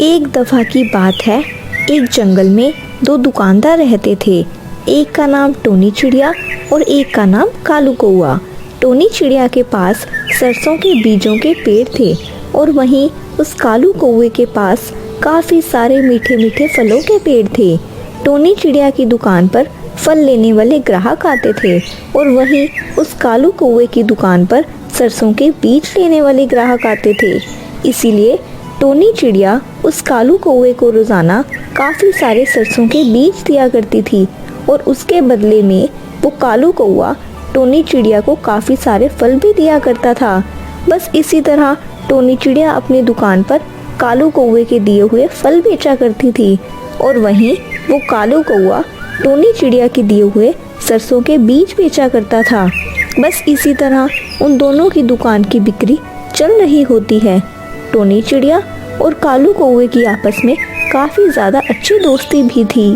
एक दफ़ा की बात है, एक जंगल में दो दुकानदार रहते थे। एक का नाम टोनी चिड़िया और एक का नाम कालू कौआ। टोनी चिड़िया के पास सरसों के बीजों के पेड़ थे और वहीं उस कालू कौवे के पास काफ़ी सारे मीठे मीठे फलों के पेड़ थे। टोनी चिड़िया की दुकान पर फल लेने वाले ग्राहक आते थे और वहीं उस कालू कौवे की दुकान पर सरसों के बीज लेने वाले ग्राहक आते थे। इसीलिए टोनी चिड़िया उस कालू कौवे को रोज़ाना काफ़ी सारे सरसों के बीज दिया करती थी और उसके बदले में वो कालू कौवा टोनी चिड़िया को काफ़ी सारे फल भी दिया करता था। बस इसी तरह टोनी चिड़िया अपनी दुकान पर कालू कौवे के दिए हुए फल बेचा करती थी और वहीं वो कालू कौवा टोनी चिड़िया के दिए हुए सरसों के बीज बेचा करता था। बस इसी तरह उन दोनों की दुकान की बिक्री चल रही होती है। टोनी चिड़िया और कालू कौवे की आपस में काफ़ी ज़्यादा अच्छी दोस्ती भी थी।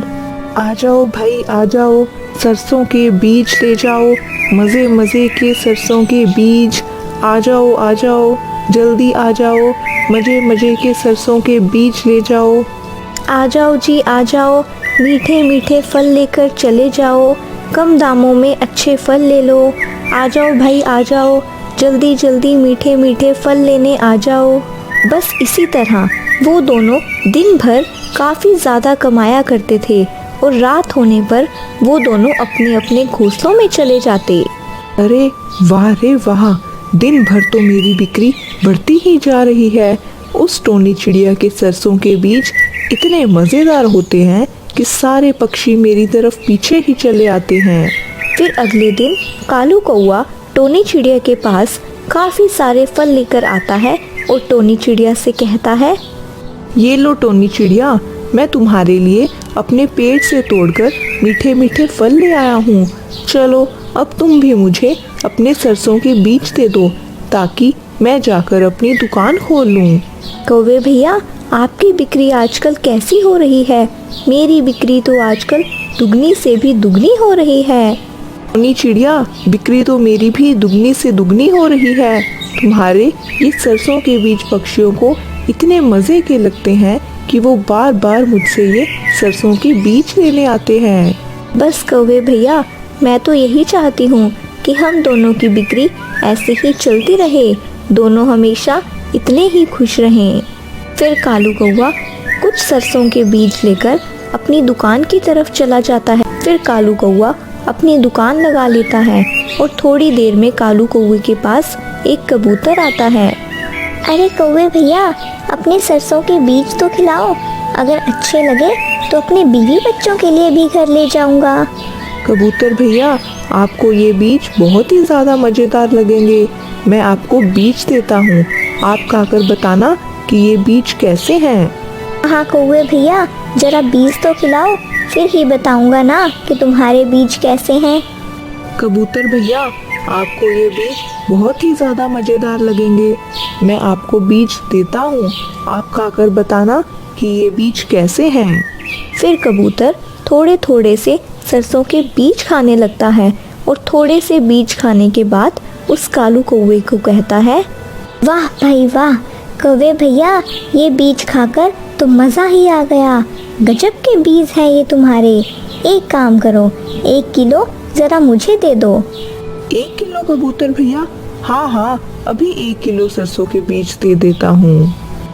आ जाओ भाई आ जाओ, सरसों के बीज ले जाओ, मज़े मज़े के सरसों के बीज। आ जाओ जल्दी आ जाओ, मज़े मज़े के सरसों के बीज ले जाओ। आ जाओ जी आ जाओ, मीठे मीठे फल लेकर चले जाओ, कम दामों में अच्छे फल ले लो। आ जाओ भाई आ जाओ, जल्दी जल्दी मीठे मीठे फल लेने आ जाओ। बस इसी तरह वो दोनों दिन भर काफ़ी ज़्यादा कमाया करते थे और रात होने पर वो दोनों अपने अपने घोंसलों में चले जाते। अरे वाह रे वाह, दिन भर तो मेरी बिक्री बढ़ती ही जा रही है। उस टोनी चिड़िया के सरसों के बीज इतने मज़ेदार होते हैं कि सारे पक्षी मेरी तरफ पीछे ही चले आते हैं। फिर अगले दिन कालू कौआ टोनी चिड़िया के पास काफ़ी सारे फल लेकर आता है और टोनी चिड़िया से कहता है, ये लो टोनी चिड़िया, मैं तुम्हारे लिए अपने पेड़ से तोड़कर मीठे मीठे फल ले आया हूँ। चलो अब तुम भी मुझे अपने सरसों के बीज दे दो ताकि मैं जाकर अपनी दुकान खोल लूँ। कौवे भैया, आपकी बिक्री आजकल कैसी हो रही है? मेरी बिक्री तो आजकल दुगनी से भी दुगनी हो रही है। टोनी चिड़िया, बिक्री तो मेरी भी दुगनी से दुगनी हो रही है। तुम्हारे ये सरसों के बीज पक्षियों को इतने मज़े के लगते हैं कि वो बार बार मुझसे ये सरसों के बीज लेने आते हैं। बस कौवे भैया, मैं तो यही चाहती हूँ कि हम दोनों की बिक्री ऐसे ही चलती रहे, दोनों हमेशा इतने ही खुश रहें। फिर कालू कौवा कुछ सरसों के बीज लेकर अपनी दुकान की तरफ चला जाता है। फिर कालू कौवा अपनी दुकान लगा लेता है और थोड़ी देर में कालू कौवे के पास एक कबूतर आता है। अरे कौवे भैया, अपने सरसों के बीज तो खिलाओ, अगर अच्छे लगे तो अपने बीवी बच्चों के लिए भी घर ले जाऊंगा। कबूतर भैया, आपको ये बीज बहुत ही ज़्यादा मज़ेदार लगेंगे। मैं आपको बीज देता हूँ, आप खाकर बताना कि ये बीज कैसे हैं। हाँ कौवे भैया, जरा बीज तो खिलाओ, फिर ही बताऊंगा ना कि तुम्हारे बीज कैसे हैं। कबूतर भैया, आपको ये बीज बहुत ही ज़्यादा मज़ेदार लगेंगे। मैं आपको बीज देता हूँ, आप खाकर बताना कि ये बीज कैसे हैं। फिर कबूतर थोड़े थोड़े से सरसों के बीज खाने लगता है और थोड़े से बीज खाने के बाद उस कालू कौवे को कहता है, वाह भाई वाह कौवे भैया, ये बीज खाकर तो मज़ा ही आ गया। गजब के बीज हैं ये तुम्हारे। एक काम करो, 1 किलो ज़रा मुझे दे दो। 1 किलो कबूतर भैया? हाँ, अभी 1 किलो सरसों के बीज दे देता हूँ।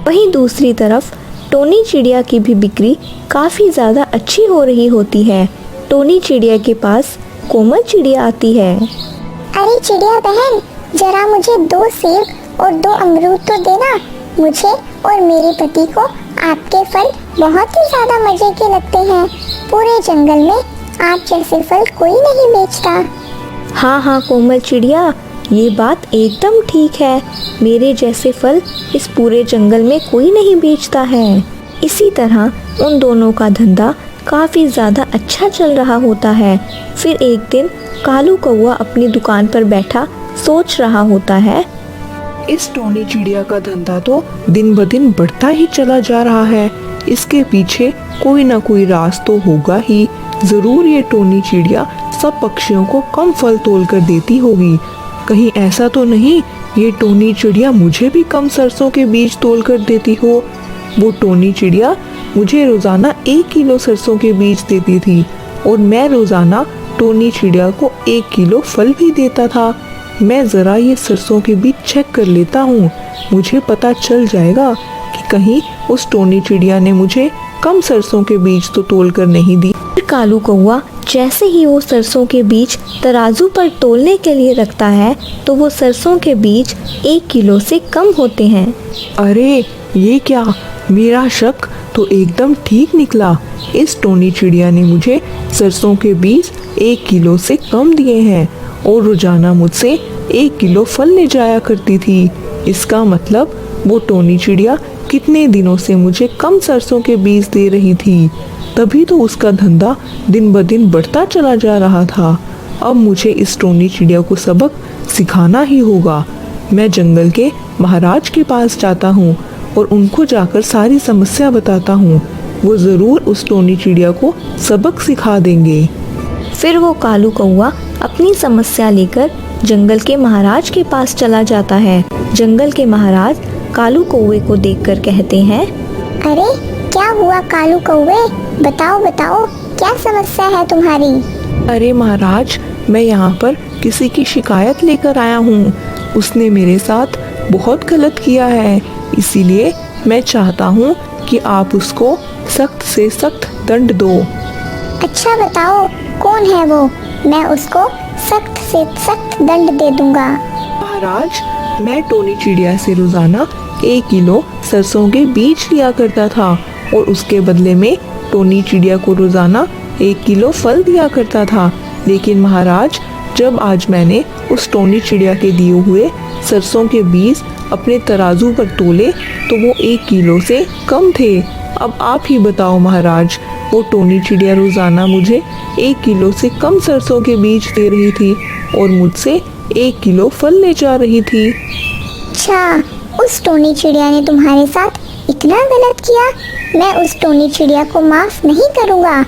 वहीं दूसरी तरफ टोनी चिड़िया की भी बिक्री काफ़ी ज़्यादा अच्छी हो रही होती है। टोनी चिड़िया के पास कोमल चिड़िया आती है। अरे चिड़िया बहन, जरा मुझे 2 सेब और 2 अमरूद तो देना। मुझे और मेरे पति को आपके फल बहुत ही ज़्यादा मज़े के लगते हैं। पूरे जंगल में आप जैसे फल कोई नहीं बेचता। हाँ कोमल चिड़िया, ये बात एकदम ठीक है। मेरे जैसे फल इस पूरे जंगल में कोई नहीं बेचता है। इसी तरह उन दोनों का धंधा काफ़ी ज़्यादा अच्छा चल रहा होता है। फिर एक दिन कालू कौवा अपनी दुकान पर बैठा सोच रहा होता है, इस टोनी चिड़िया का धंधा तो दिन ब दिन बढ़ता ही चला जा रहा है। इसके पीछे कोई ना कोई राज तो होगा ही। ज़रूर ये टोनी चिड़िया सब पक्षियों को कम फल तोल कर देती होगी। कहीं ऐसा तो नहीं ये टोनी चिड़िया मुझे भी कम सरसों के बीज तोल कर देती हो। वो टोनी चिड़िया मुझे रोजाना 1 किलो सरसों के बीज देती थी और मैं रोजाना टोनी चिड़िया को 1 किलो फल भी देता था। मैं जरा ये सरसों के बीज चेक कर लेता हूँ, मुझे पता चल जाएगा कि कहीं उस टोनी चिड़िया ने मुझे कम सरसों के बीज तो तोल कर नहीं दी। कालू कौवा जैसे ही वो सरसों के बीज तराजू पर तोलने के लिए रखता है तो वो सरसों के बीज 1 किलो से कम होते हैं। अरे ये क्या, मेरा शक तो एकदम ठीक निकला। इस टोनी चिड़िया ने मुझे सरसों के बीज 1 किलो से कम दिए हैं और रोजाना मुझसे 1 किलो फल ले जाया करती थी। इसका मतलब वो टोनी चिड़िया कितने दिनों से मुझे कम सरसों के बीज दे रही थी, तभी तो उसका धंधा दिन ब दिन बढ़ता चला जा रहा था। अब मुझे इस टोनी चिड़िया को सबक सिखाना ही होगा। मैं जंगल के महाराज के पास जाता हूँ और उनको जाकर सारी समस्या बताता हूँ। वो ज़रूर उस टोनी चिड़िया को सबक सिखा देंगे। फिर वो कालू कौवा अपनी समस्या लेकर जंगल के महाराज के पास चला जाता है। जंगल के महाराज कालू कौवे को देखकर कहते हैं, अरे क्या हुआ कालू कौवे, बताओ बताओ क्या समस्या है तुम्हारी। अरे महाराज, मैं यहाँ पर किसी की शिकायत लेकर आया हूँ। उसने मेरे साथ बहुत गलत किया है, इसीलिए मैं चाहता हूँ कि आप उसको सख्त से सख्त दंड दो। अच्छा बताओ कौन है वो, मैं उसको सख्त से सख्त दंड दे दूंगा। महाराज, मैं टोनी चिड़िया से रोजाना 1 किलो सरसों के बीज लिया करता था और उसके बदले में टोनी चिड़िया को रोजाना 1 किलो फल दिया करता था। लेकिन महाराज, जब आज मैंने उस टोनी चिड़िया के दिए हुए सरसों के बीज अपने तराजू पर तोले तो वो 1 किलो से कम थे। अब आप ही बताओ महाराज, वो टोनी चिड़िया रोजाना मुझे 1 किलो से कम सरसों के बीज दे रही थी और मुझसे 1 किलो फल ले जा रही थी। अच्छा, उस टोनी चिड़िया ने तुम्हारे साथ इतना गलत किया, मैं उस टोनी चिड़िया को माफ नहीं करूँगा।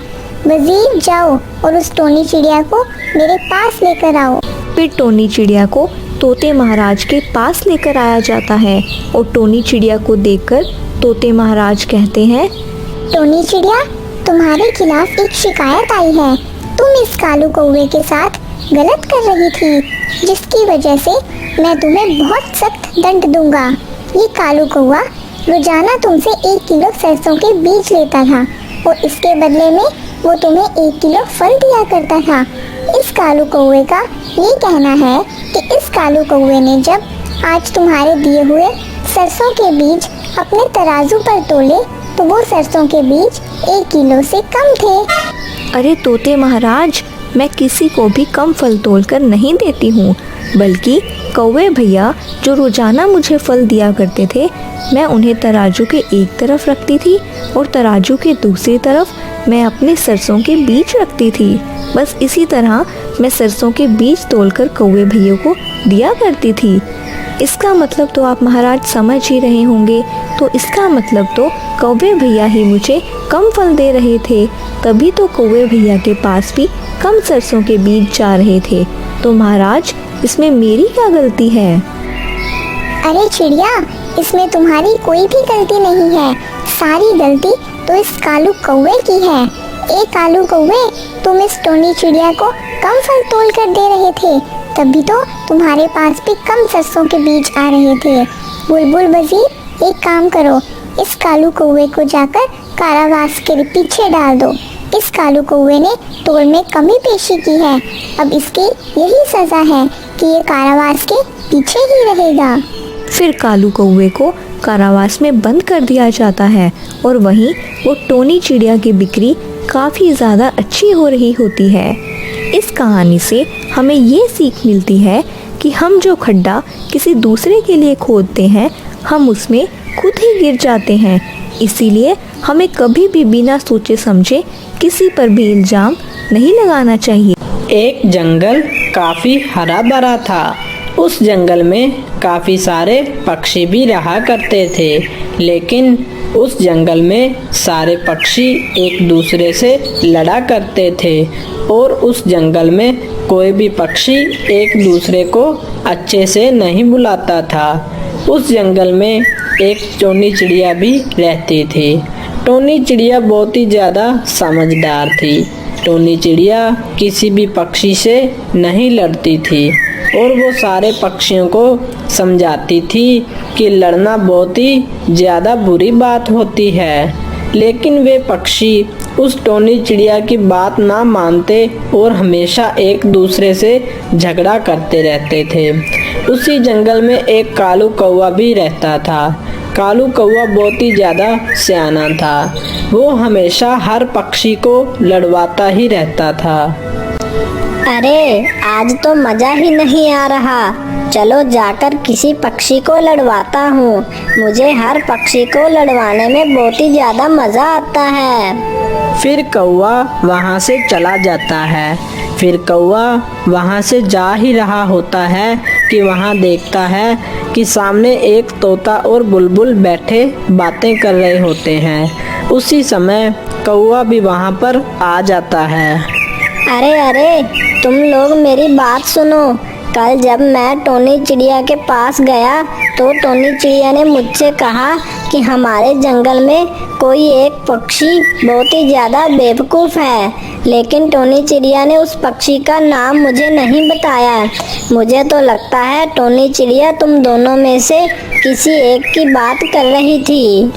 वजीर जाओ और उस टोनी चिड़िया को मेरे पास लेकर आओ। फिर टोनी चिड़िया को तोते महाराज के पास लेकर आया जाता है और टोनी चिड़िया को देखकर तोते महाराज कहते हैं, टोनी चिड़िया, तुम्हारे खिलाफ एक शिकायत आई है। तुम इस कालू कौवे के साथ गलत कर रही थी, जिसकी वजह से मैं तुम्हें बहुत सख्त दंड दूंगा। ये कालू कौवा रोजाना तुमसे 1 किलो सरसों के बीज लेता था और इसके बदले में वो तुम्हें 1 किलो फल दिया करता था। इस कालू कौवे का ये कहना है कि इस कालू कौवे ने जब आज तुम्हारे दिए हुए सरसों के बीज अपने तराजू पर तोले तो वो सरसों के बीज 1 किलो से कम थे। अरे तोते महाराज, मैं किसी को भी कम फल तोलकर नहीं देती हूँ, बल्कि कौवे भैया जो रोजाना मुझे फल दिया करते थे, मैं उन्हें तराजू के एक तरफ रखती थी और तराजू के दूसरी तरफ मैं अपने सरसों के बीज रखती थी। बस इसी तरह मैं सरसों के बीज तोलकर कौवे भैया को दिया करती थी। इसका मतलब तो आप महाराज समझ ही रहे होंगे। तो इसका मतलब तो कौवे भैया ही मुझे कम फल दे रहे थे, तभी तो कौवे भैया के पास भी कम सरसों के बीज जा रहे थे। तो महाराज, इसमें मेरी क्या गलती है? अरे चिड़िया, इसमें तुम्हारी कोई भी गलती नहीं है, सारी गलती तो इस कालू कौवे की है। ए कालू कौवे, तुम इस टोनी चिड़िया को कम फल तोल कर दे रहे थे, तभी तो तुम्हारे पास भी कम सरसों के बीज आ रहे थे। बुलबुल वजीर, एक काम करो, इस कालू कौवे को जाकर कारावास के पीछे डाल दो। इस कालू कौवे ने तोल में कमी पेशी की है, अब इसकी यही सजा है कि ये कारावास के पीछे ही रहेगा। फिर कालू कौवे को कारावास में बंद कर दिया जाता है और वहीं वो टोनी चिड़िया की बिक्री काफ़ी ज़्यादा अच्छी हो रही होती है। इस कहानी से हमें ये सीख मिलती है कि हम जो खड्डा किसी दूसरे के लिए खोदते हैं, हम उसमें खुद ही गिर जाते हैं। इसीलिए हमें कभी भी बिना सोचे समझे किसी पर भी इल्ज़ाम नहीं लगाना चाहिए। एक जंगल काफ़ी हरा भरा था। उस जंगल में काफ़ी सारे पक्षी भी रहा करते थे, लेकिन उस जंगल में सारे पक्षी एक दूसरे से लड़ा करते थे और उस जंगल में कोई भी पक्षी एक दूसरे को अच्छे से नहीं बुलाता था। उस जंगल में एक टोनी चिड़िया भी रहती थी। टोनी चिड़िया बहुत ही ज़्यादा समझदार थी। टोनी चिड़िया किसी भी पक्षी से नहीं लड़ती थी और वो सारे पक्षियों को समझाती थी कि लड़ना बहुत ही ज़्यादा बुरी बात होती है। लेकिन वे पक्षी उस टोनी चिड़िया की बात ना मानते और हमेशा एक दूसरे से झगड़ा करते रहते थे। उसी जंगल में एक कालू कौवा भी रहता था। कालू कौवा बहुत ही ज़्यादा सियाना था। वो हमेशा हर पक्षी को लड़वाता ही रहता था। अरे आज तो मजा ही नहीं आ रहा। चलो जाकर किसी पक्षी को लड़वाता हूँ। मुझे हर पक्षी को लड़वाने में बहुत ही ज्यादा मजा आता है। फिर कौवा वहाँ से चला जाता है। फिर कौवा वहाँ से जा ही रहा होता है कि वहाँ देखता है कि सामने एक तोता और बुलबुल बैठे बातें कर रहे होते हैं। उसी समय कौवा भी वहाँ पर आ जाता है। अरे अरे तुम लोग मेरी बात सुनो। कल जब मैं टोनी चिड़िया के पास गया तो टोनी चिड़िया ने मुझसे कहा कि हमारे जंगल में कोई एक पक्षी बहुत ही ज़्यादा बेवकूफ़ है। लेकिन टोनी चिड़िया ने उस पक्षी का नाम मुझे नहीं बताया। मुझे तो लगता है टोनी चिड़िया तुम दोनों में से किसी एक की बात कर रही थी।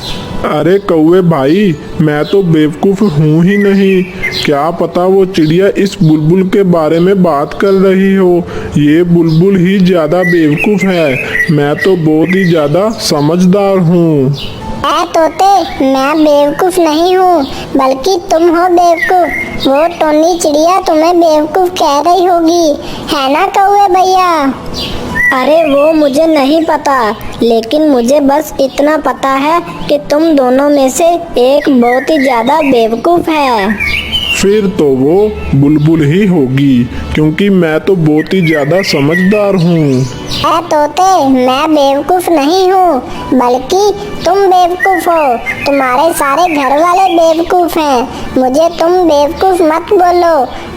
अरे कौवे भाई, मैं तो बेवकूफ़ हूँ ही नहीं। क्या पता वो चिड़िया इस बुलबुल के बारे में बात कर रही हो। ये बुलबुल ही ज़्यादा बेवकूफ़ है। मैं तो बहुत ही ज़्यादा समझदार हूँ। तोते, मैं बेवकूफ़ नहीं हूँ बल्कि तुम हो बेवकूफ़। वो टोनी चिड़िया तुम्हें बेवकूफ़ कह रही होगी, है ना कौवे भैया? अरे वो मुझे नहीं पता, लेकिन मुझे बस इतना पता है कि तुम दोनों में से एक बहुत ही ज़्यादा बेवकूफ़ है। फिर तो वो बुलबुल ही होगी, क्योंकि मैं तो बहुत ही ज़्यादा समझदार हूँ। तोते, मैं बेवकूफ़ नहीं हूँ बल्कि तुम बेवकूफ़ हो। तुम्हारे सारे घर वाले बेवकूफ़ हैं। मुझे तुम बेवकूफ़ मत बोलो।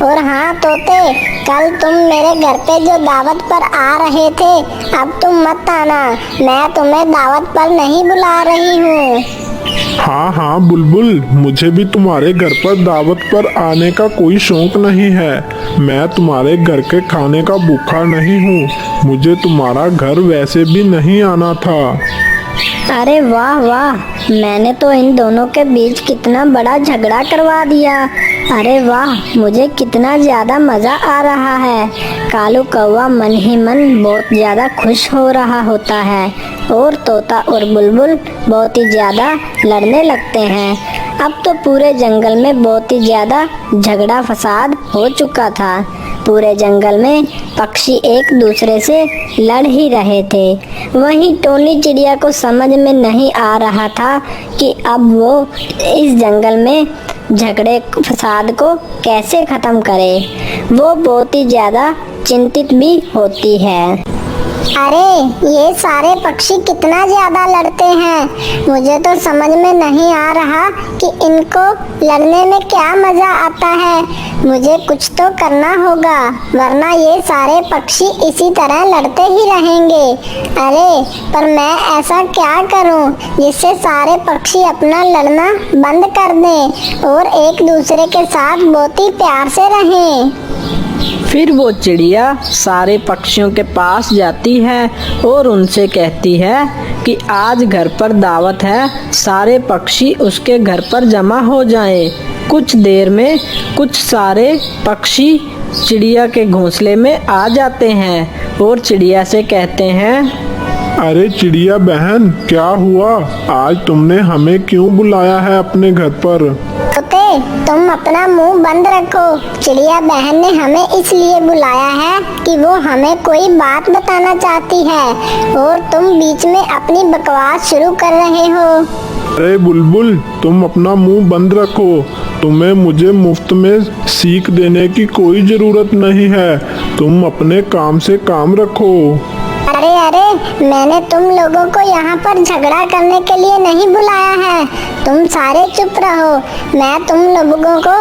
और हाँ तोते, कल तुम मेरे घर पे जो दावत पर आ रहे थे, अब तुम मत आना। मैं तुम्हें दावत पर नहीं बुला रही हूँ। हाँ हाँ बुलबुल, मुझे भी तुम्हारे घर पर दावत पर आने का कोई शौक नहीं है। मैं तुम्हारे घर के खाने का भूखा नहीं हूँ। मुझे तुम्हारा घर वैसे भी नहीं आना था। अरे वाह वाह, मैंने तो इन दोनों के बीच कितना बड़ा झगड़ा करवा दिया। अरे वाह, मुझे कितना ज़्यादा मज़ा आ रहा है। कालू कौवा मन ही मन बहुत ज़्यादा खुश हो रहा होता है और तोता और बुलबुल बहुत ही ज़्यादा लड़ने लगते हैं। अब तो पूरे जंगल में बहुत ही ज़्यादा झगड़ा फसाद हो चुका था। पूरे जंगल में पक्षी एक दूसरे से लड़ ही रहे थे। वहीं टोनी चिड़िया को समझ में नहीं आ रहा था कि अब वो इस जंगल में झगड़े फसाद को कैसे ख़त्म करे। वो बहुत ही ज़्यादा चिंतित भी होती है। अरे ये सारे पक्षी कितना ज्यादा लड़ते हैं। मुझे तो समझ में नहीं आ रहा कि इनको लड़ने में क्या मजा आता है। मुझे कुछ तो करना होगा, वरना ये सारे पक्षी इसी तरह लड़ते ही रहेंगे। अरे पर मैं ऐसा क्या करूं जिससे सारे पक्षी अपना लड़ना बंद कर दें और एक दूसरे के साथ बहुत ही प्यार से रहें। फिर वो चिड़िया सारे पक्षियों के पास जाती है और उनसे कहती है कि आज घर पर दावत है, सारे पक्षी उसके घर पर जमा हो जाएं। कुछ देर में कुछ सारे पक्षी चिड़िया के घोंसले में आ जाते हैं और चिड़िया से कहते हैं, अरे चिड़िया बहन, क्या हुआ? आज तुमने हमें क्यों बुलाया है अपने घर पर? तोते, तुम अपना मुंह बंद रखो। चिड़िया बहन ने हमें इसलिए बुलाया है कि वो हमें कोई बात बताना चाहती है और तुम बीच में अपनी बकवास शुरू कर रहे हो। अरे बुलबुल, तुम अपना मुंह बंद रखो। तुम्हें मुझे मुफ्त में सीख देने की कोई ज़रूरत नहीं है। तुम अपने काम से काम रखो। अरे अरे, मैंने तुम लोगों को यहाँ पर झगड़ा करने के लिए नहीं बुलाया है। तुम सारे चुप रहो। मैं तुम लोगों को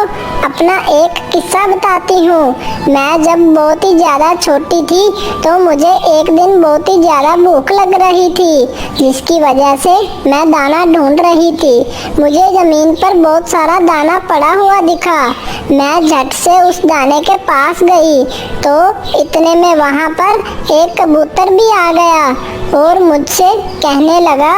अपना एक किस्सा बताती हूँ। मैं जब बहुत ही ज्यादा छोटी थी तो मुझे एक दिन बहुत ही ज्यादा भूख लग रही थी, जिसकी वजह से मैं दाना ढूंढ रही थी। मुझे जमीन पर बहुत सारा दाना पड़ा हुआ दिखा। मैं झट से उस दाने के पास गई तो इतने में वहाँ पर एक कबूतर भी आ गया और मुझसे कहने लगा,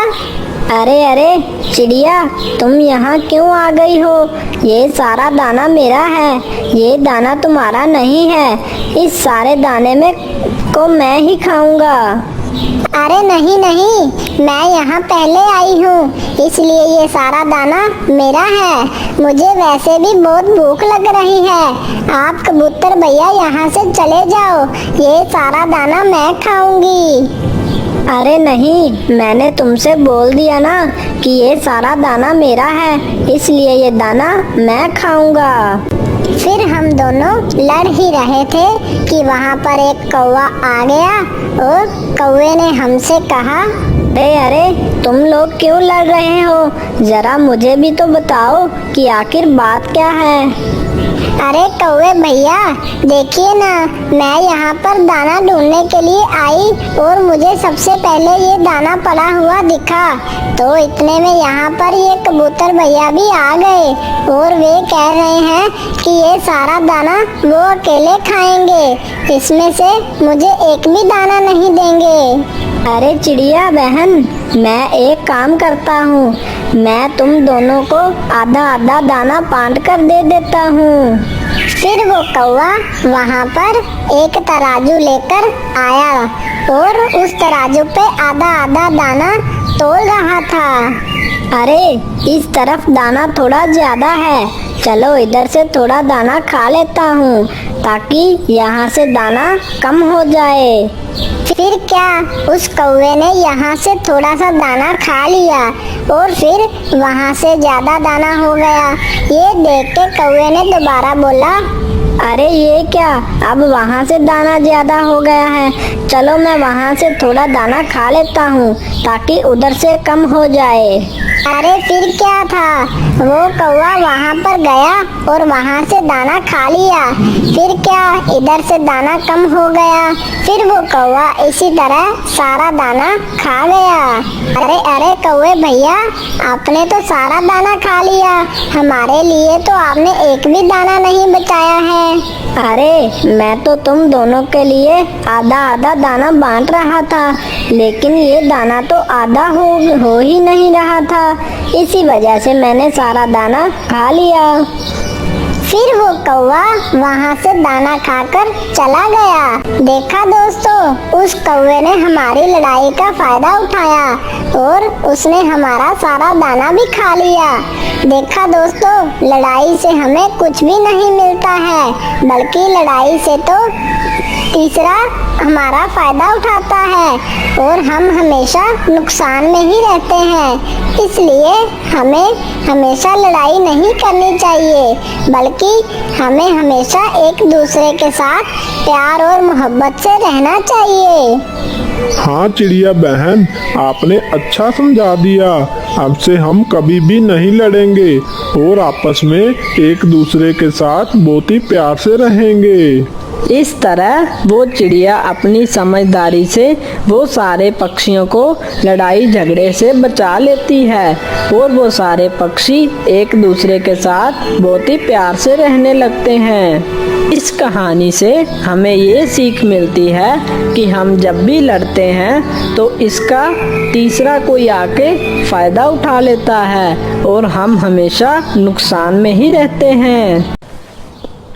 अरे अरे चिड़िया, तुम यहाँ क्यों आ गई हो? ये सारा दाना मेरा है, ये दाना तुम्हारा नहीं है। इस सारे दाने में को मैं ही खाऊंगा। अरे नहीं नहीं, मैं यहाँ पहले आई हूँ, इसलिए ये सारा दाना मेरा है। मुझे वैसे भी बहुत भूख लग रही है। आप कबूतर भैया यहाँ से चले जाओ, ये सारा दाना मैं खाऊंगी। अरे नहीं, मैंने तुमसे बोल दिया ना कि ये सारा दाना मेरा है, इसलिए ये दाना मैं खाऊंगा। फिर हम दोनों लड़ ही रहे थे कि वहाँ पर एक कौवा आ गया और कौवे ने हमसे कहा, अरे अरे, तुम लोग क्यों लड़ रहे हो? जरा मुझे भी तो बताओ कि आखिर बात क्या है। अरे कौवे भैया, देखिए ना, मैं यहाँ पर दाना ढूंढने के लिए आई और मुझे सबसे पहले ये दाना पड़ा हुआ दिखा। तो इतने में यहाँ पर ये कबूतर भैया भी आ गए और वे कह रहे हैं कि ये सारा दाना वो अकेले खाएंगे, इसमें से मुझे एक भी दाना नहीं देंगे। अरे चिड़िया बहन, मैं एक काम करता हूँ, मैं तुम दोनों को आधा आधा दाना बांट कर दे देता हूँ। फिर वो कौवा वहाँ पर एक तराजू लेकर आया और उस तराजू पे आधा आधा दाना तोल रहा था। अरे इस तरफ दाना थोड़ा ज्यादा है, चलो इधर से थोड़ा दाना खा लेता हूँ ताकि यहाँ से दाना कम हो जाए। फिर क्या, उस कौवे ने यहाँ से थोड़ा सा दाना खा लिया और फिर वहाँ से ज्यादा दाना हो गया। ये देख के कौवे ने दोबारा बोला, अरे ये क्या, अब वहाँ से दाना ज्यादा हो गया है, चलो मैं वहाँ से थोड़ा दाना खा लेता हूँ ताकि उधर से कम हो जाए। अरे फिर क्या था, वो कौवा वहाँ पर गया और वहाँ से दाना खा लिया। फिर क्या, इधर से दाना कम हो गया। फिर वो कौवा इसी तरह सारा दाना खा गया। अरे अरे कौवे भैया, आपने तो सारा दाना खा लिया, हमारे लिए तो आपने एक भी दाना नहीं बचाया है। अरे मैं तो तुम दोनों के लिए आधा आधा दाना बांट रहा था, लेकिन ये दाना तो आधा हो ही नहीं रहा था, इसी वजह से मैंने सारा दाना खा लिया। फिर वो कौवा वहाँ से दाना खाकर चला गया। देखा दोस्तों, उस कौवे ने हमारी लड़ाई का फायदा उठाया और उसने हमारा सारा दाना भी खा लिया। देखा दोस्तों, लड़ाई से हमें कुछ भी नहीं मिलता है, बल्कि लड़ाई से तो तीसरा हमारा फायदा उठाता है और हम हमेशा नुकसान में ही रहते हैं। इसलिए हमें हमेशा लड़ाई नहीं करनी चाहिए, बल्कि हमें हमेशा एक दूसरे के साथ प्यार और मोहब्बत से रहना चाहिए। हाँ चिड़िया बहन, आपने अच्छा समझा दिया। अब से हम कभी भी नहीं लड़ेंगे और आपस में एक दूसरे के साथ बहुत ही प्यार से रहेंगे। इस तरह वो चिड़िया अपनी समझदारी से वो सारे पक्षियों को लड़ाई झगड़े से बचा लेती है और वो सारे पक्षी एक दूसरे के साथ बहुत ही प्यार से रहने लगते हैं। इस कहानी से हमें ये सीख मिलती है कि हम जब भी लड़ते हैं तो इसका तीसरा कोई आके फायदा उठा लेता है और हम हमेशा नुकसान में ही रहते हैं।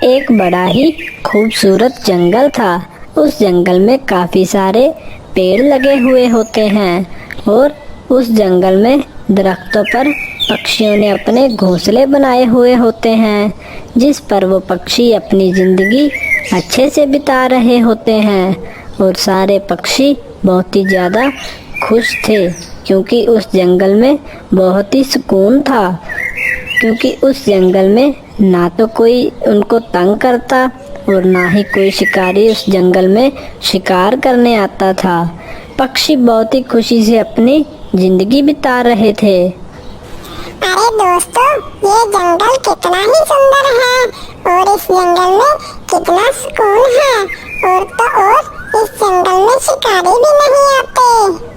एक बड़ा ही खूबसूरत जंगल था। उस जंगल में काफी सारे पेड़ लगे हुए होते हैं और उस जंगल में दरख्तों पर पक्षियों ने अपने घोंसले बनाए हुए होते हैं, जिस पर वो पक्षी अपनी जिंदगी अच्छे से बिता रहे होते हैं। और सारे पक्षी बहुत ही ज़्यादा खुश थे क्योंकि उस जंगल में बहुत ही सुकून था, क्योंकि उस जंगल में ना तो कोई उनको तंग करता और ना ही कोई शिकारी उस जंगल में शिकार करने आता था। पक्षी बहुत ही खुशी से अपनी जिंदगी बिता रहे थे। अरे दोस्तों, ये जंगल कितना ही सुंदर है और इस जंगल में कितना सुकून है। और तो और इस जंगल में शिकारी भी नहीं आते।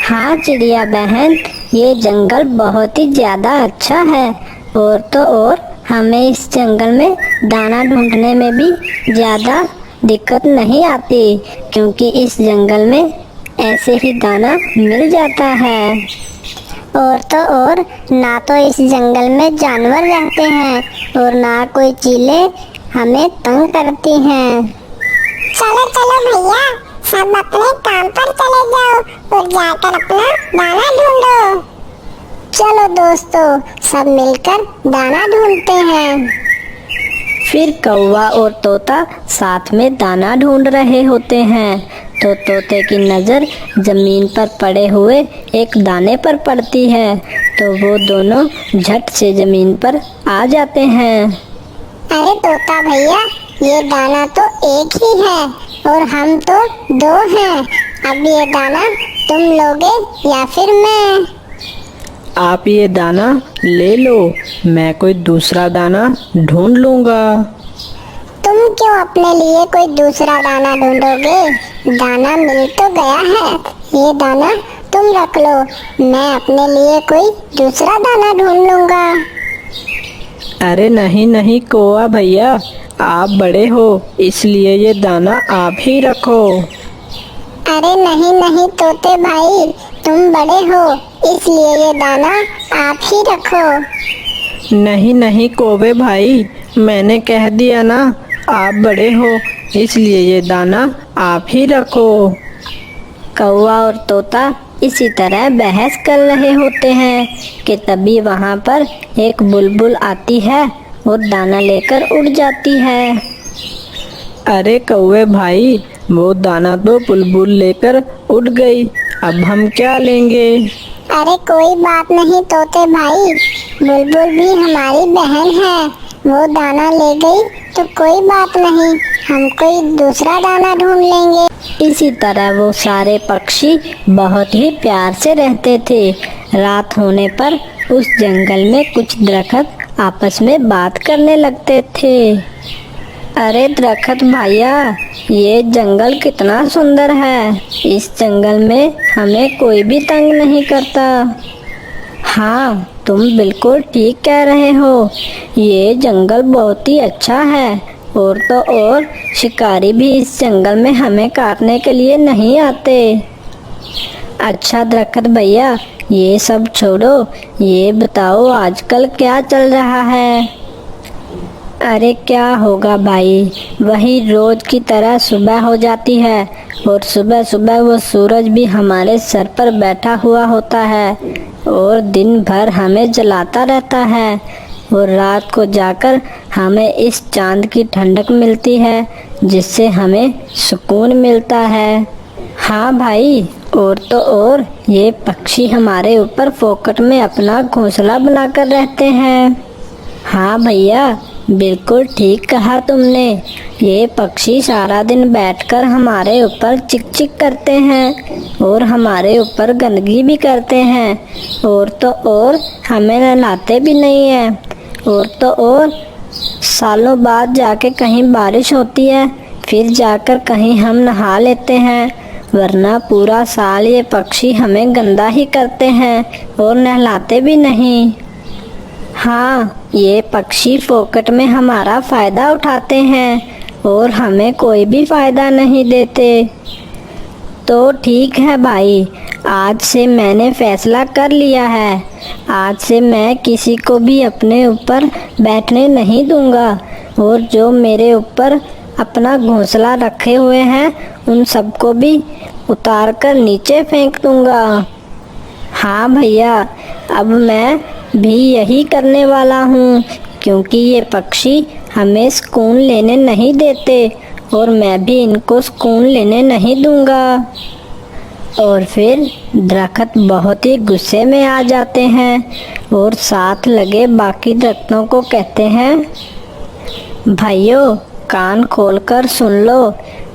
हाँ चिड़िया बहन, ये जंगल बहुत ही ज्यादा अच्छा है। और तो और हमें इस जंगल में दाना ढूंढने में भी ज्यादा दिक्कत नहीं आती, क्योंकि इस जंगल में ऐसे ही दाना मिल जाता है। और तो और ना तो इस जंगल में जानवर रहते हैं और ना कोई चीलें हमें तंग करती हैं। चलो चलो भैया, सब अपने काम पर चले जाओ और जाकर अपना दाना ढूंढो। चलो दोस्तों, सब मिलकर दाना ढूंढते हैं। फिर कौवा और तोता साथ में दाना ढूंढ रहे होते हैं, तो तोते की नज़र जमीन पर पड़े हुए एक दाने पर पड़ती है, तो वो दोनों झट से जमीन पर आ जाते हैं। अरे तोता भैया, ये दाना तो एक ही है और हम तो दो हैं। अब ये दाना तुम लोगे या फिर मैं? आप ये दाना ले लो, मैं कोई दूसरा दाना ढूंढ लूंगा। तुम क्यों अपने लिए कोई दूसरा दाना ढूंढोगे? दाना मिल तो गया है, ये दाना तुम रख लो, मैं अपने लिए कोई दूसरा दाना ढूंढ लूंगा। अरे नहीं नहीं कौवा भैया, आप बड़े हो इसलिए ये दाना आप ही रखो। अरे नहीं नहीं तोते भाई, तुम बड़े हो इसलिए ये दाना आप ही रखो। नहीं नहीं कौवे भाई, मैंने कह दिया ना, आप बड़े हो इसलिए ये दाना आप ही रखो। कौवा और तोता इसी तरह बहस कर रहे होते हैं कि तभी वहाँ पर एक बुलबुल आती है और दाना लेकर उड़ जाती है। अरे कौवे भाई, वो दाना तो बुलबुल लेकर उड़ गई, अब हम क्या लेंगे? अरे कोई बात नहीं तोते भाई, बुलबुल भी हमारी बहन है, वो दाना ले गई तो कोई बात नहीं, हम कोई दूसरा दाना ढूंढ लेंगे। इसी तरह वो सारे पक्षी बहुत ही प्यार से रहते थे। रात होने पर उस जंगल में कुछ दरख्त आपस में बात करने लगते थे। अरे दरख्त भैया, ये जंगल कितना सुंदर है, इस जंगल में हमें कोई भी तंग नहीं करता। हाँ, तुम बिल्कुल ठीक कह रहे हो, ये जंगल बहुत ही अच्छा है। और तो और शिकारी भी इस जंगल में हमें काटने के लिए नहीं आते। अच्छा दरख्त भैया, ये सब छोड़ो, ये बताओ आजकल क्या चल रहा है? अरे क्या होगा भाई, वही रोज की तरह सुबह हो जाती है और सुबह सुबह वो सूरज भी हमारे सर पर बैठा हुआ होता है और दिन भर हमें जलाता रहता है और रात को जाकर हमें इस चांद की ठंडक मिलती है, जिससे हमें सुकून मिलता है। हाँ भाई, और तो और ये पक्षी हमारे ऊपर फोकट में अपना घोंसला बनाकर रहते हैं। हाँ भैया, बिल्कुल ठीक कहा तुमने, ये पक्षी सारा दिन बैठकर हमारे ऊपर चिक चिक करते हैं और हमारे ऊपर गंदगी भी करते हैं और तो और हमें नहलाते भी नहीं हैं। और तो और सालों बाद जाके कहीं बारिश होती है, फिर जाकर कहीं हम नहा लेते हैं, वरना पूरा साल ये पक्षी हमें गंदा ही करते हैं और नहलाते भी नहीं। हाँ, ये पक्षी फोकट में हमारा फ़ायदा उठाते हैं और हमें कोई भी फ़ायदा नहीं देते। तो ठीक है भाई, आज से मैंने फैसला कर लिया है, आज से मैं किसी को भी अपने ऊपर बैठने नहीं दूंगा और जो मेरे ऊपर अपना घोंसला रखे हुए हैं उन सबको भी उतार कर नीचे फेंक दूंगा। हाँ भैया, अब मैं भी यही करने वाला हूँ, क्योंकि ये पक्षी हमें सुकून लेने नहीं देते और मैं भी इनको सुकून लेने नहीं दूंगा। और फिर दरख्त बहुत ही गुस्से में आ जाते हैं और साथ लगे बाकी दरख्तों को कहते हैं, भाइयों कान खोलकर सुन लो,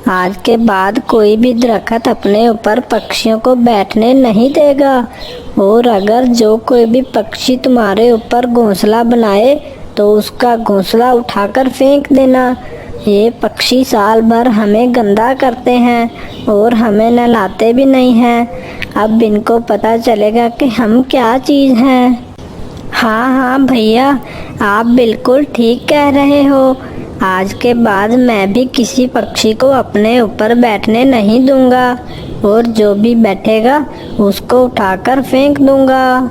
आज के बाद कोई भी दरख्त अपने ऊपर पक्षियों को बैठने नहीं देगा। और अगर जो कोई भी पक्षी तुम्हारे ऊपर घोंसला बनाए तो उसका घोंसला उठाकर फेंक देना। ये पक्षी साल भर हमें गंदा करते हैं और हमें नहलाते भी नहीं हैं। अब इनको पता चलेगा कि हम क्या चीज़ हैं। हाँ भैया, आप बिल्कुल ठीक कह रहे हो। आज के बाद मैं भी किसी पक्षी को अपने ऊपर बैठने नहीं दूंगा और जो भी बैठेगा उसको उठाकर फेंक दूंगा।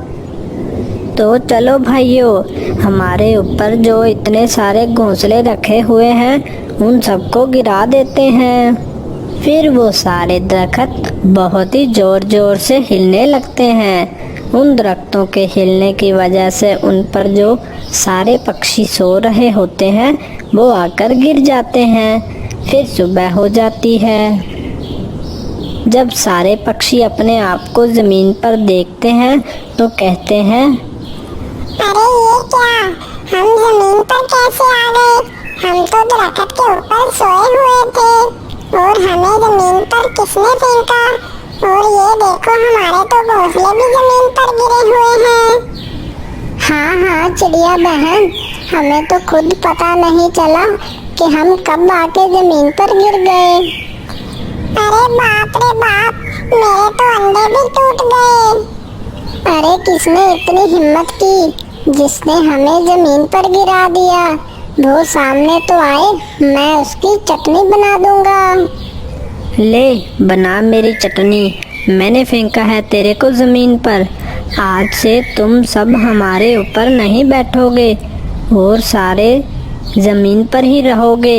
तो चलो भाइयों, हमारे ऊपर जो इतने सारे घोंसले रखे हुए हैं उन सबको गिरा देते हैं। फिर वो सारे दरख्त बहुत ही जोर जोर से हिलने लगते हैं। उन दरख्तों के हिलने की वजह से उन पर जो सारे पक्षी सो रहे होते हैं वो आकर गिर जाते हैं। फिर सुबह हो जाती है। जब सारे पक्षी अपने आप को ज़मीन पर देखते हैं तो कहते हैं, अरे ये क्या, हम जमीन पर कैसे आ गए? हम तो दरख्त के ऊपर सोए हुए थे और हमें जमीन पर किसने फेंका? और ये देखो, हमारे तो घोंसले भी जमीन पर गिरे हुए हैं। हाँ चिड़िया बहन, हमें तो खुद पता नहीं चला कि हम कब आके जमीन पर गिर गए। अरे बाप रे बाप, मेरे तो अंडे भी टूट गए। अरे किसने इतनी हिम्मत की जिसने हमें जमीन पर गिरा दिया? वो सामने तो आए, मैं उसकी चटनी बना दूंगा। ले बना मेरी चटनी, मैंने फेंका है तेरे को ज़मीन पर। आज से तुम सब हमारे ऊपर नहीं बैठोगे और सारे ज़मीन पर ही रहोगे।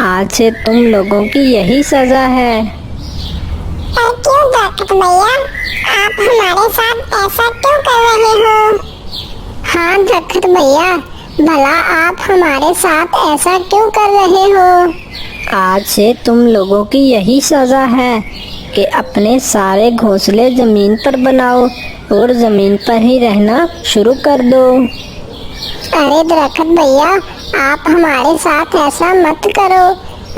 आज से तुम लोगों की यही सज़ा है। क्यों दरख्त भैया, आप हमारे साथ ऐसा क्यों कर रहे हो? हाँ दरख्त भैया, भला आप हमारे साथ ऐसा क्यों कर रहे हो? आज से तुम लोगों की यही सज़ा है कि अपने सारे घोंसले ज़मीन पर बनाओ और ज़मीन पर ही रहना शुरू कर दो। अरे दरख्त भैया, आप हमारे साथ ऐसा मत करो।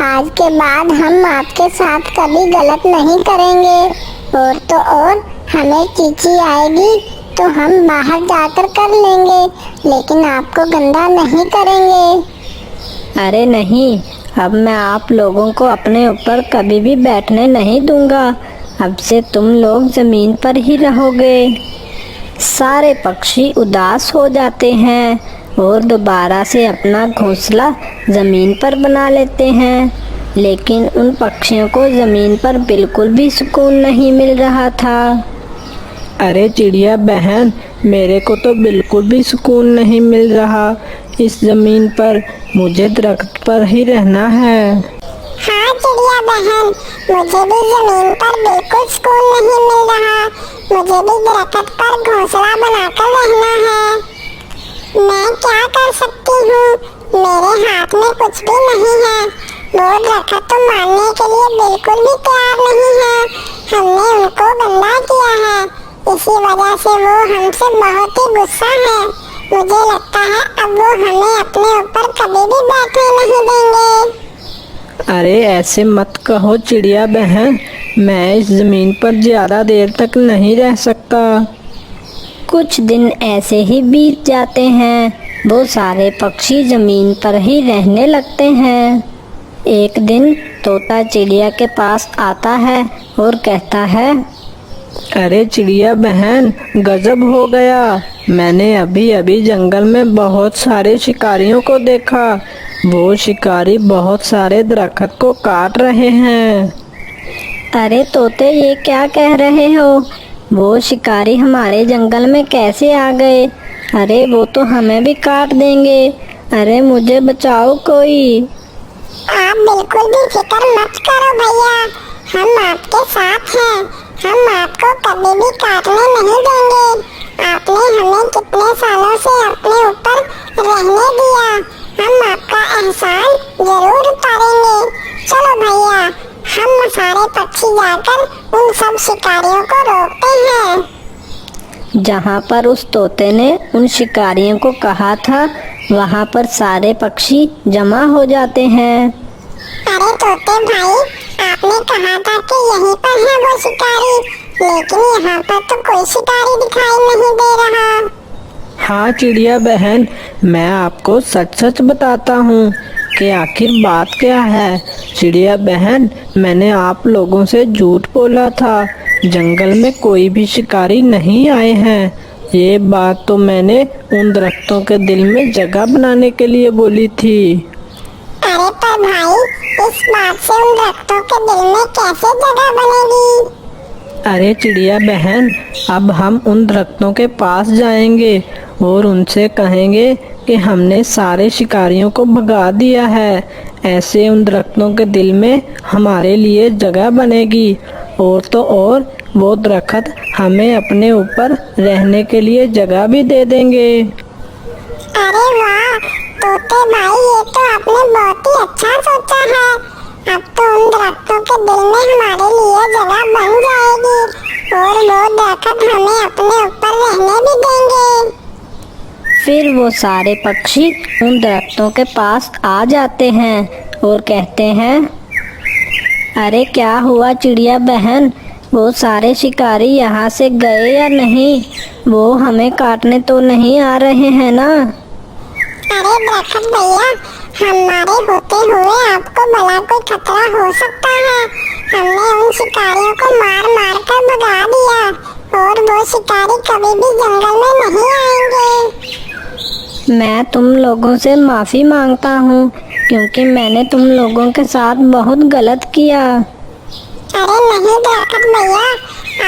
आज के बाद हम आपके साथ कभी गलत नहीं करेंगे। और तो और, हमें चींची आएगी तो हम बाहर जाकर कर लेंगे, लेकिन आपको गंदा नहीं करेंगे। अरे नहीं, अब मैं आप लोगों को अपने ऊपर कभी भी बैठने नहीं दूंगा। अब से तुम लोग ज़मीन पर ही रहोगे। सारे पक्षी उदास हो जाते हैं और दोबारा से अपना घोंसला ज़मीन पर बना लेते हैं। लेकिन उन पक्षियों को ज़मीन पर बिल्कुल भी सुकून नहीं मिल रहा था। अरे चिड़िया बहन, मेरे को तो बिल्कुल भी सुकून नहीं मिल रहा इस ज़मीन पर। मुझे दरख्त पर ही रहना है। हाँ चिड़िया बहन, मुझे भी जमीन पर बिल्कुल सुकून नहीं मिल रहा। मुझे भी दरख्त पर घोंसला बनाकर रहना है। मैं क्या कर सकती हूँ? मेरे हाथ में कुछ भी नहीं है। वो दरख्त तो मानने के लिए बिल्कुल भी तैयार नहीं है। हमने उनको गंदा किया है, इसी वजह से वो हमसे बहुत ही गुस्सा है। मुझे लगता है अब वो हमें अपने ऊपर कभी भी बैठने नहीं देंगे। अरे ऐसे मत कहो चिड़िया बहन, मैं इस ज़मीन पर ज़्यादा देर तक नहीं रह सकता। कुछ दिन ऐसे ही बीत जाते हैं। वो सारे पक्षी ज़मीन पर ही रहने लगते हैं। एक दिन तोता चिड़िया के पास आता है और कहता है, अरे चिड़िया बहन, गजब हो गया। मैंने अभी अभी जंगल में बहुत सारे शिकारियों को देखा। वो शिकारी बहुत सारे दरख्त को काट रहे हैं। अरे तोते, ये क्या कह रहे हो? वो शिकारी हमारे जंगल में कैसे आ गए? अरे वो तो हमें भी काट देंगे। अरे मुझे बचाओ कोई। आप बिल्कुल भी फिक्र मत करो भैया, हम आपके साथ हैं। हम आपको कभी भी काटने नहीं देंगे। आपने हमें कितने सालों से अपने ऊपर रहने दिया, हम आपका एहसान जरूर उतारेंगे। चलो भैया, हम सारे पक्षी जाकर उन सब शिकारियों को रोकते हैं। जहाँ पर उस तोते ने उन शिकारियों को कहा था वहाँ पर सारे पक्षी जमा हो जाते हैं। अरे तोते भाई, आपने कहा था कि यहीं पर है वो शिकारी, लेकिन यहाँ पर तो कोई शिकारी दिखाई नहीं दे रहा। हाँ चिड़िया बहन, मैं आपको सच सच बताता हूँ कि आखिर बात क्या है। चिड़िया बहन, मैंने आप लोगों से झूठ बोला था, जंगल में कोई भी शिकारी नहीं आए हैं। ये बात तो मैंने उन दरख्तों के दिल में जगह बनाने के लिए बोली थी। अरे पर भाई, इस बात से उन दरख्तों के दिल में कैसे जगह बनेगी? अरे चिड़िया बहन, अब हम उन दरख्तों के पास जाएंगे और उनसे कहेंगे कि हमने सारे शिकारियों को भगा दिया है। ऐसे उन दरख्तों के दिल में हमारे लिए जगह बनेगी, और तो और वो दरख्त हमें अपने ऊपर रहने के लिए जगह भी दे देंगे। अरे वाह तोते भाई, ये तो आपने बहुत ही अच्छा सोचा है। अब तो उन दरख्तों के दिल में हमारे लिए जगह बन जाएगी और वो दरख्त हमें अपने ऊपर रहने भी देंगे। फिर वो सारे पक्षी उन दरख्तों के पास आ जाते हैं और कहते हैं, अरे क्या हुआ चिड़िया बहन, वो सारे शिकारी यहाँ से गए या नहीं? वो हमें काटने तो नहीं आ रहे हैं ना? अरे दरख्त भैया, हमारे होते हुए आपको भला कोई खतरा हो सकता है। हमने उन शिकारियों को मार मार कर भगा दिया और वो शिकारी कभी भी जंगल में नहीं आएंगे। मैं तुम लोगों से माफ़ी मांगता हूँ, क्योंकि मैंने तुम लोगों के साथ बहुत गलत किया। अरे नहीं दरख्त भैया,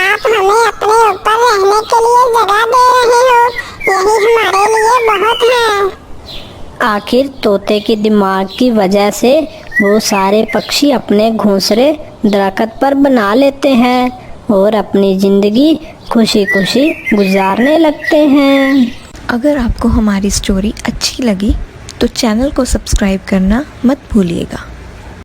आप हमें अपने ऊपर रहने के लिए जगह दे रहे हो, यही हमारे लिए बहुत है। आखिर तोते की दिमाग की वजह से वो सारे पक्षी अपने घोंसले दरख्त पर बना लेते हैं और अपनी ज़िंदगी खुशी खुशी गुजारने लगते हैं। अगर आपको हमारी स्टोरी अच्छी लगी तो चैनल को सब्सक्राइब करना मत भूलिएगा।